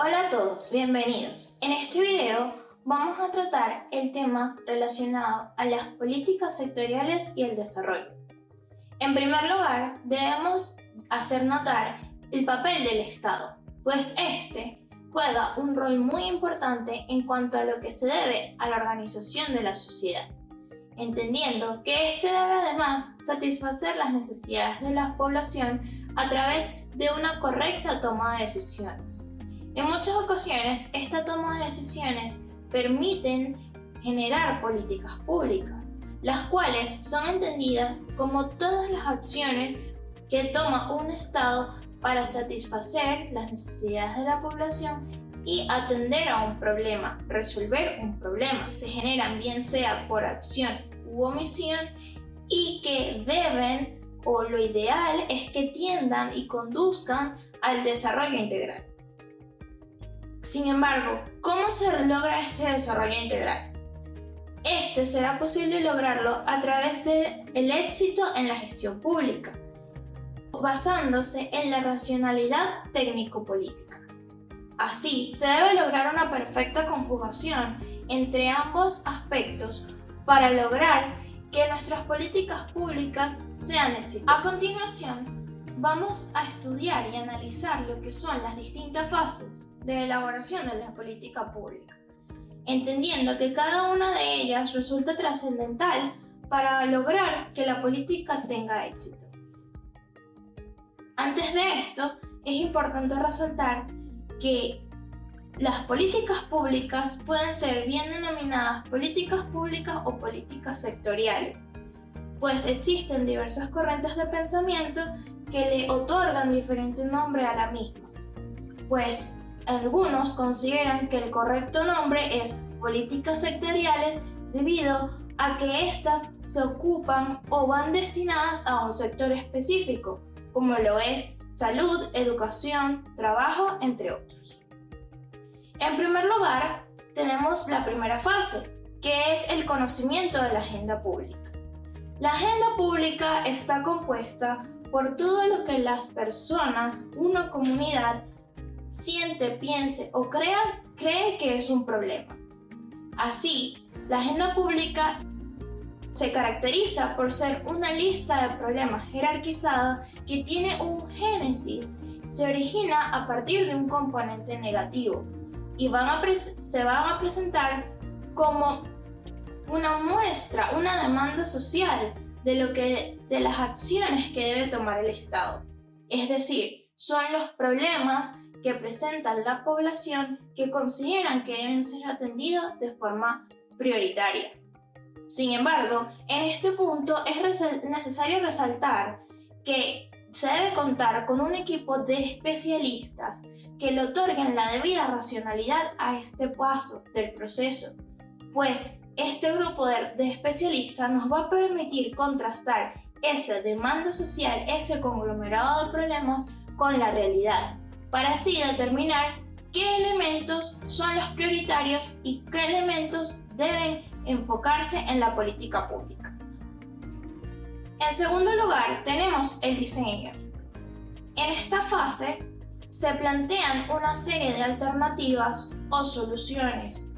Hola a todos, bienvenidos. En este video vamos a tratar el tema relacionado a las políticas sectoriales y el desarrollo. En primer lugar, debemos hacer notar el papel del Estado, pues este juega un rol muy importante en cuanto a lo que se debe a la organización de la sociedad, entendiendo que este debe además satisfacer las necesidades de la población a través de una correcta toma de decisiones. En muchas ocasiones, esta toma de decisiones permiten generar políticas públicas, las cuales son entendidas como todas las acciones que toma un Estado para satisfacer las necesidades de la población y atender a un problema, resolver un problema que se generan bien sea por acción u omisión y que deben, o lo ideal es que tiendan y conduzcan al desarrollo integral. Sin embargo, ¿cómo se logra este desarrollo integral? Este será posible lograrlo a través del éxito en la gestión pública, basándose en la racionalidad técnico-política. Así, se debe lograr una perfecta conjugación entre ambos aspectos para lograr que nuestras políticas públicas sean exitosas. A continuación, vamos a estudiar y analizar lo que son las distintas fases de elaboración de la política pública, entendiendo que cada una de ellas resulta trascendental para lograr que la política tenga éxito. Antes de esto, es importante resaltar que las políticas públicas pueden ser bien denominadas políticas públicas o políticas sectoriales, pues existen diversas corrientes de pensamiento que le otorgan diferente nombre a la misma, pues algunos consideran que el correcto nombre es políticas sectoriales debido a que éstas se ocupan o van destinadas a un sector específico, como lo es salud, educación, trabajo, entre otros. En primer lugar, tenemos la primera fase, que es el conocimiento de la agenda pública. La agenda pública está compuesta por todo lo que las personas, una comunidad, siente, piense o cree que es un problema. Así, la agenda pública se caracteriza por ser una lista de problemas jerarquizada que tiene un génesis, se origina a partir de un componente negativo y se van a presentar como una muestra, una demanda social de las acciones que debe tomar el Estado. Es decir, son los problemas que presenta la población que consideran que deben ser atendidos de forma prioritaria. Sin embargo, en este punto es necesario resaltar que se debe contar con un equipo de especialistas que le otorguen la debida racionalidad a este paso del proceso, pues este grupo de especialistas nos va a permitir contrastar esa demanda social, ese conglomerado de problemas con la realidad, para así determinar qué elementos son los prioritarios y qué elementos deben enfocarse en la política pública. En segundo lugar, tenemos el diseño. En esta fase se plantean una serie de alternativas o soluciones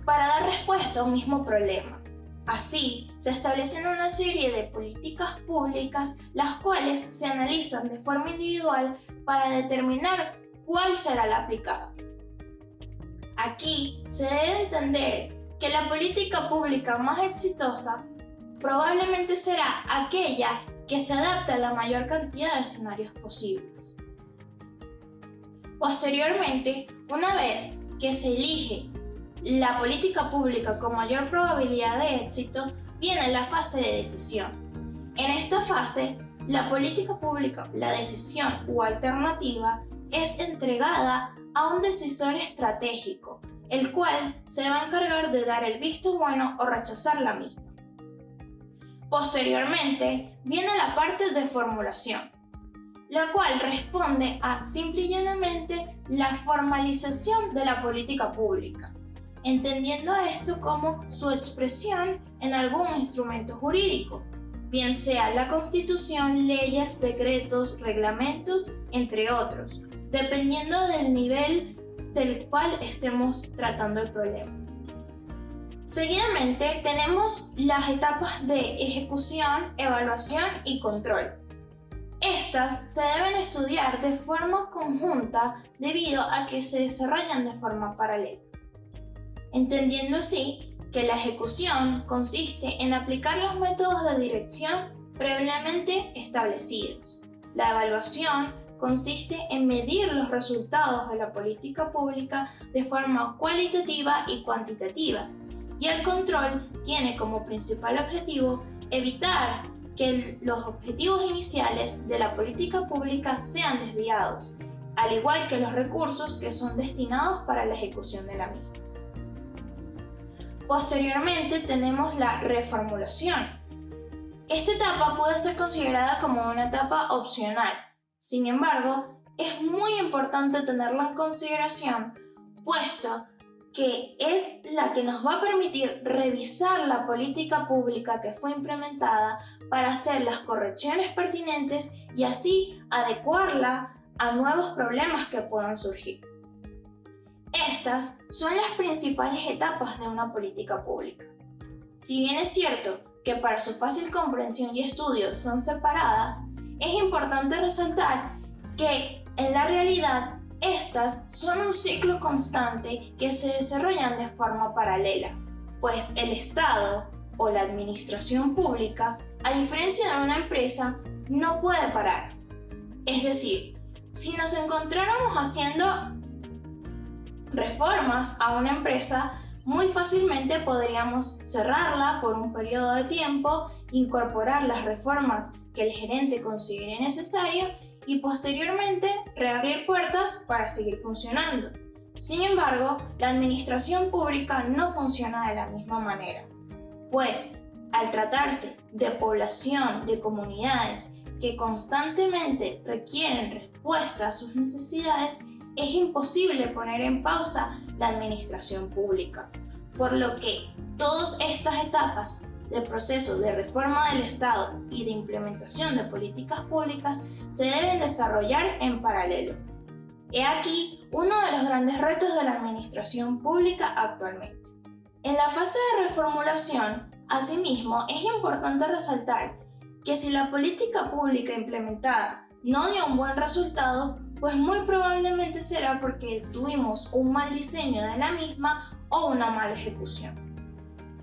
para dar respuesta a un mismo problema. Así, se establecen una serie de políticas públicas, las cuales se analizan de forma individual para determinar cuál será la aplicada. Aquí se debe entender que la política pública más exitosa probablemente será aquella que se adapte a la mayor cantidad de escenarios posibles. Posteriormente, una vez que se elige la política pública con mayor probabilidad de éxito, viene la fase de decisión. En esta fase, la política pública, la decisión u alternativa, es entregada a un decisor estratégico, el cual se va a encargar de dar el visto bueno o rechazar la misma. Posteriormente, viene la parte de formulación, la cual responde a simple y llanamente la formalización de la política pública, entendiendo esto como su expresión en algún instrumento jurídico, bien sea la Constitución, leyes, decretos, reglamentos, entre otros, dependiendo del nivel del cual estemos tratando el problema. Seguidamente tenemos las etapas de ejecución, evaluación y control. Estas se deben estudiar de forma conjunta debido a que se desarrollan de forma paralela, entendiendo así que la ejecución consiste en aplicar los métodos de dirección previamente establecidos. La evaluación consiste en medir los resultados de la política pública de forma cualitativa y cuantitativa, y el control tiene como principal objetivo evitar que los objetivos iniciales de la política pública sean desviados, al igual que los recursos que son destinados para la ejecución de la misma. Posteriormente tenemos la reformulación. Esta etapa puede ser considerada como una etapa opcional. Sin embargo, es muy importante tenerla en consideración, puesto que es la que nos va a permitir revisar la política pública que fue implementada para hacer las correcciones pertinentes y así adecuarla a nuevos problemas que puedan surgir. Estas son las principales etapas de una política pública. Si bien es cierto que para su fácil comprensión y estudio son separadas, es importante resaltar que en la realidad estas son un ciclo constante que se desarrollan de forma paralela, pues el Estado o la administración pública, a diferencia de una empresa, no puede parar. Es decir, si nos encontráramos haciendo reformas a una empresa, muy fácilmente podríamos cerrarla por un periodo de tiempo, incorporar las reformas que el gerente considere necesario y posteriormente reabrir puertas para seguir funcionando. Sin embargo, la administración pública no funciona de la misma manera, pues al tratarse de población, de comunidades que constantemente requieren respuesta a sus necesidades, es imposible poner en pausa la administración pública, por lo que todas estas etapas del proceso de reforma del Estado y de implementación de políticas públicas se deben desarrollar en paralelo. He aquí uno de los grandes retos de la administración pública actualmente. En la fase de reformulación, asimismo, es importante resaltar que si la política pública implementada no dio un buen resultado, pues muy probablemente será porque tuvimos un mal diseño de la misma o una mala ejecución.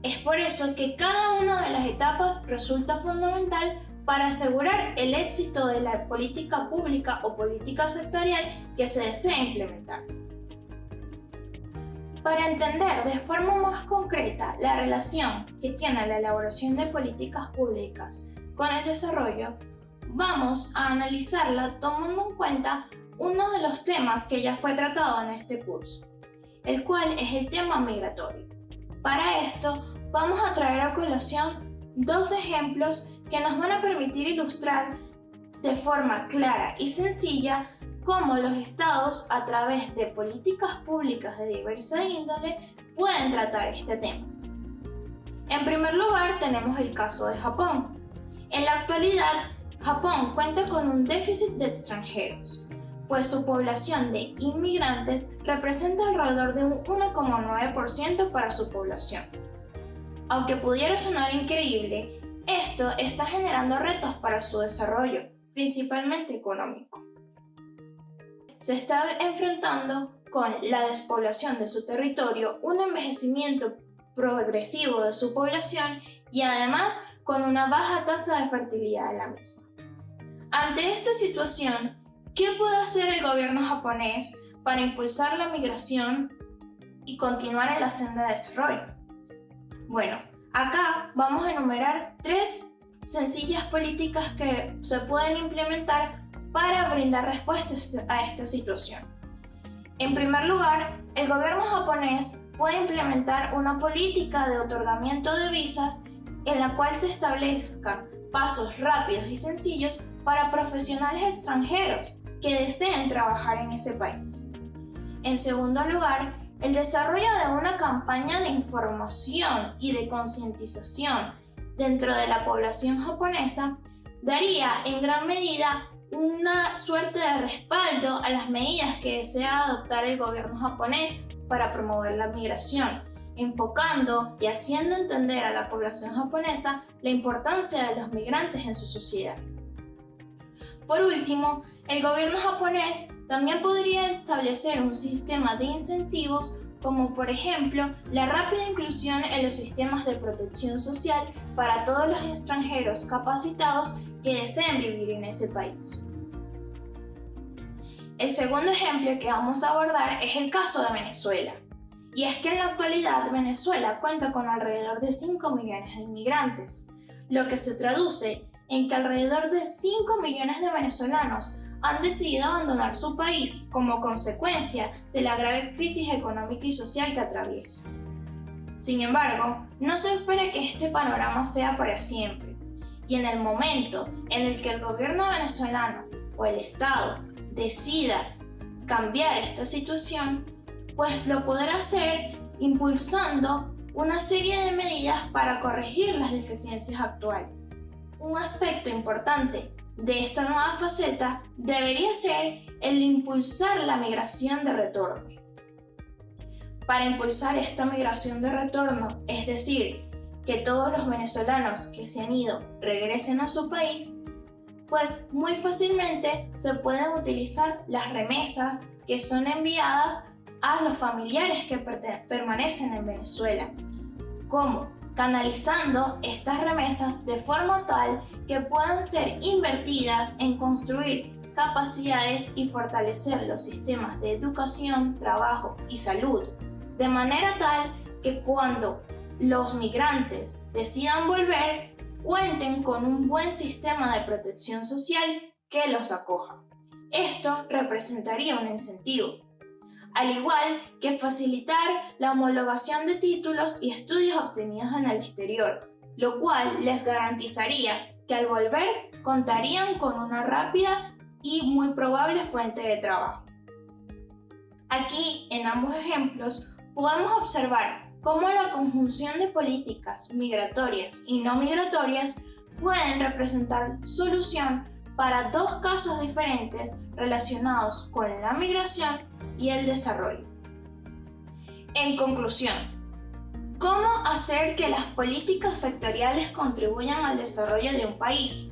Es por eso que cada una de las etapas resulta fundamental para asegurar el éxito de la política pública o política sectorial que se desea implementar. Para entender de forma más concreta la relación que tiene la elaboración de políticas públicas con el desarrollo, vamos a analizarla tomando en cuenta uno de los temas que ya fue tratado en este curso, el cual es el tema migratorio. Para esto, vamos a traer a colación dos ejemplos que nos van a permitir ilustrar de forma clara y sencilla cómo los estados, a través de políticas públicas de diversa índole, pueden tratar este tema. En primer lugar, tenemos el caso de Japón. En la actualidad, Japón cuenta con un déficit de extranjeros, pues su población de inmigrantes representa alrededor de un 1,9% para su población. Aunque pudiera sonar increíble, esto está generando retos para su desarrollo, principalmente económico. Se está enfrentando con la despoblación de su territorio, un envejecimiento progresivo de su población y además con una baja tasa de fertilidad de la misma. Ante esta situación, ¿qué puede hacer el gobierno japonés para impulsar la migración y continuar en la senda de desarrollo? Bueno, acá vamos a enumerar 3 sencillas políticas que se pueden implementar para brindar respuestas a esta situación. En primer lugar, el gobierno japonés puede implementar una política de otorgamiento de visas en la cual se establezcan pasos rápidos y sencillos para profesionales extranjeros que deseen trabajar en ese país. En segundo lugar, el desarrollo de una campaña de información y de concientización dentro de la población japonesa daría en gran medida una suerte de respaldo a las medidas que desea adoptar el gobierno japonés para promover la migración, enfocando y haciendo entender a la población japonesa la importancia de los migrantes en su sociedad. Por último, el gobierno japonés también podría establecer un sistema de incentivos como por ejemplo la rápida inclusión en los sistemas de protección social para todos los extranjeros capacitados que deseen vivir en ese país. El segundo ejemplo que vamos a abordar es el caso de Venezuela. Y es que en la actualidad Venezuela cuenta con alrededor de 5 millones de inmigrantes, lo que se traduce en que alrededor de 5 millones de venezolanos han decidido abandonar su país como consecuencia de la grave crisis económica y social que atraviesa. Sin embargo, no se espera que este panorama sea para siempre, y en el momento en el que el gobierno venezolano o el Estado decida cambiar esta situación, pues lo podrá hacer impulsando una serie de medidas para corregir las deficiencias actuales. Un aspecto importante de esta nueva faceta debería ser el impulsar la migración de retorno. Para impulsar esta migración de retorno, es decir, que todos los venezolanos que se han ido regresen a su país, pues muy fácilmente se pueden utilizar las remesas que son enviadas a los familiares que permanecen en Venezuela, como canalizando estas remesas de forma tal que puedan ser invertidas en construir capacidades y fortalecer los sistemas de educación, trabajo y salud, de manera tal que cuando los migrantes decidan volver, cuenten con un buen sistema de protección social que los acoja. Esto representaría un incentivo, al igual que facilitar la homologación de títulos y estudios obtenidos en el exterior, lo cual les garantizaría que al volver contarían con una rápida y muy probable fuente de trabajo. Aquí, en ambos ejemplos, podemos observar cómo la conjunción de políticas migratorias y no migratorias pueden representar solución para dos casos diferentes relacionados con la migración y el desarrollo. En conclusión, ¿cómo hacer que las políticas sectoriales contribuyan al desarrollo de un país?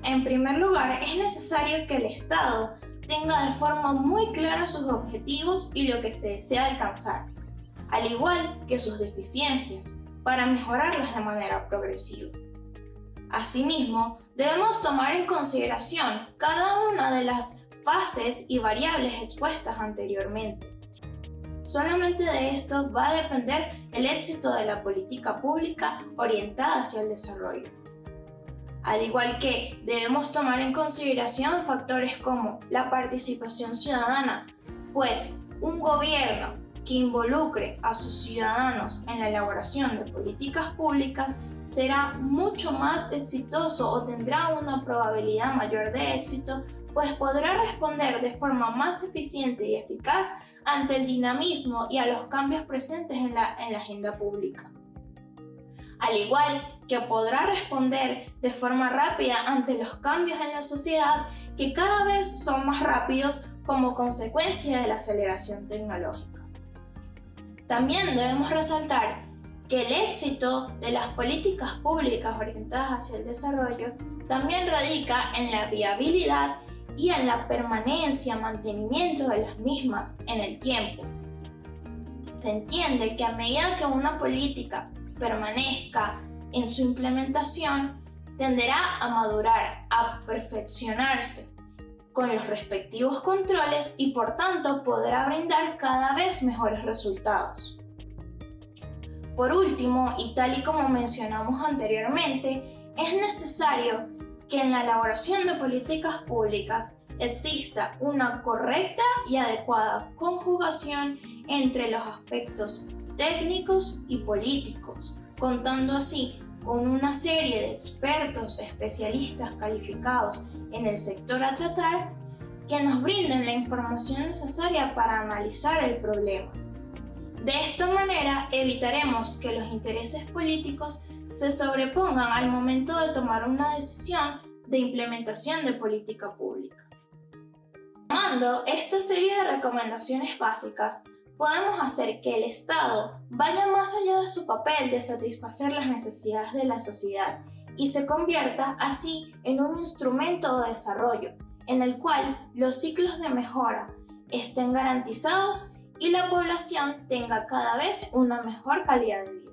En primer lugar, es necesario que el Estado tenga de forma muy clara sus objetivos y lo que se desea alcanzar, al igual que sus deficiencias, para mejorarlas de manera progresiva. Asimismo, debemos tomar en consideración cada una de las fases y variables expuestas anteriormente. Solamente de esto va a depender el éxito de la política pública orientada hacia el desarrollo. Al igual que debemos tomar en consideración factores como la participación ciudadana, pues un gobierno que involucre a sus ciudadanos en la elaboración de políticas públicas será mucho más exitoso o tendrá una probabilidad mayor de éxito, pues podrá responder de forma más eficiente y eficaz ante el dinamismo y a los cambios presentes en la agenda pública. Al igual que podrá responder de forma rápida ante los cambios en la sociedad que cada vez son más rápidos como consecuencia de la aceleración tecnológica. También debemos resaltar que el éxito de las políticas públicas orientadas hacia el desarrollo también radica en la viabilidad y en la permanencia, mantenimiento de las mismas en el tiempo. Se entiende que a medida que una política permanezca en su implementación, tenderá a madurar, a perfeccionarse con los respectivos controles y por tanto podrá brindar cada vez mejores resultados. Por último, y tal y como mencionamos anteriormente, es necesario que en la elaboración de políticas públicas exista una correcta y adecuada conjugación entre los aspectos técnicos y políticos, contando así con una serie de expertos especialistas calificados en el sector a tratar que nos brinden la información necesaria para analizar el problema. De esta manera evitaremos que los intereses políticos se sobrepongan al momento de tomar una decisión de implementación de política pública. Tomando esta serie de recomendaciones básicas, podemos hacer que el Estado vaya más allá de su papel de satisfacer las necesidades de la sociedad y se convierta así en un instrumento de desarrollo, en el cual los ciclos de mejora estén garantizados y la población tenga cada vez una mejor calidad de vida.